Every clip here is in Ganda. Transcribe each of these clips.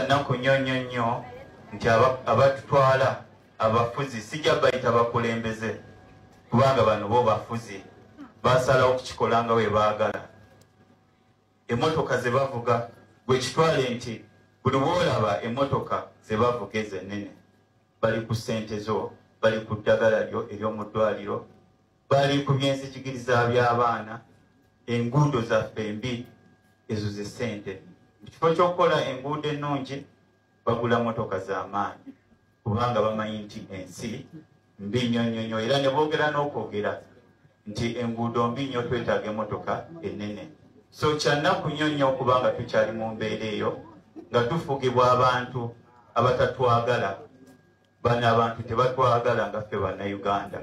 nakunyonyonyo nti abatutwala abafuzi sijja bayita bakulembeze kubanga bano bo bafuzi basalawo okukikolanga we baagala. Emmotoka ze bavuga bwe kitwale nti buli bw'olaba emmotoka ze bavuga ezennene bali ku ssente zo, bali ku ddagala lyo ery'omu ddwaliro, bali ku byenzikiriza by'abaana, enguudo zaffe embi ezo ze ssente. Mu kifo ky'okukola enguudo ennungi bagula mmotoka z'amaanyi kubanga bamanyi nti ensi mbi nnyonnyonnyo, era ne boogera n'okwogera nti enguudo mbi nnyo twetaaga emmotoka ennene. So kyannaku nnyo nnyo okubanga tukyali mu mbeera eyo nga tufugibwa abantu abatatwagala, bano abantu tebatwagala nga ffe Bannayuganda.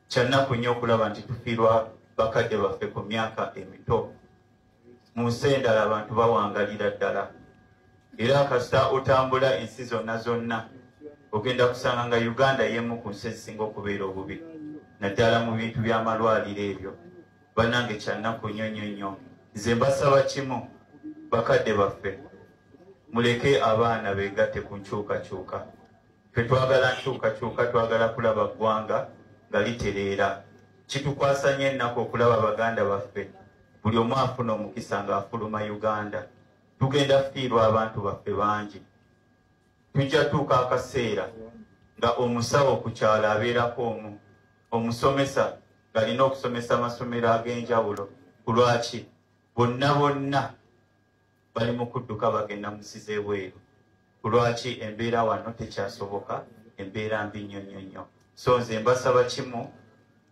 Kyannaku nnyo okulaba nti tufiirwa bakadde baffe ku myaka emito. Mu nsi endala abantu bawangalira ddala, era kasita otambula ensi zonna zonna ogenda kusanga nga Uganda y'emu ku nsi ezisinga okubeera obubi, naddala mu bintu by'amalwaliro ebyo. Bannange kyannaku nnyo nnyo nnyo. Nze mbasaba kimu, bakadde baffe muleke abaana beegatte ku nkyukakyuka. Ffe twagala nkyukakyuka, twagala kulaba ggwanga nga litereera. Kitukwasa nnyo ennaku okulaba baganda baffe buli omu afuna omukisa ng'afuluma Uganda. Tugenda fiirwa abantu baffe bangi. Tujja tuuka akaseera nga omusawo ku kyalo abeerako omu, omusomesa ng'alina okusomesa amasomero ag'enjawulo. Kulwaki? Bonna bonna bali mu kudduka bagenda musize bweru. Kulwaki? Embeera wano tekyasoboka, embeera mbi nnyo nnyo nnyo. So nze mbasaba kimu,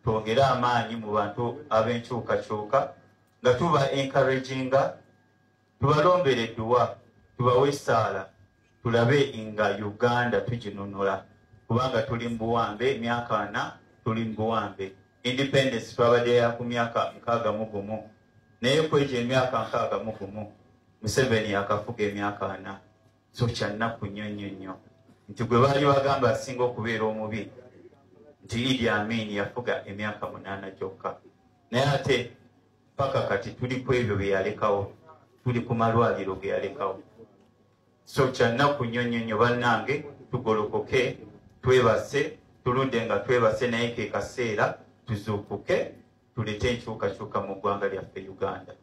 twongere amaanyi mu bantu ab'enkyukakyuka nga tuba encouraginga, tubalombere edduwa, tubawe essaala, tulabe nga Uganda tuginunula kubanga tuli mu buwambe emyaka 4 tuli mu buwambe. Independence twabadde ya ku myaka 61 naye kwegyo emyaka 61 Museveni yakafuga emyaka 4. So kyannaku nnyo nnyo nnyo nti gwe baali bagamba asinga okubeera omubi nti Idi Amin yafuga emyaka 8 gyokka, naye ate paka kati tuli ku ebyo bye yalekawo, tuli ku malwaliro ge yalekawo. So kyannaku nnyo nnyo nnyo bannange, tugolokoke, twebase, tuludde nga twebase, naye ke kaseera tuzuukuke tulete enkyukakyuka mu ggwanga lyaffe Uganda.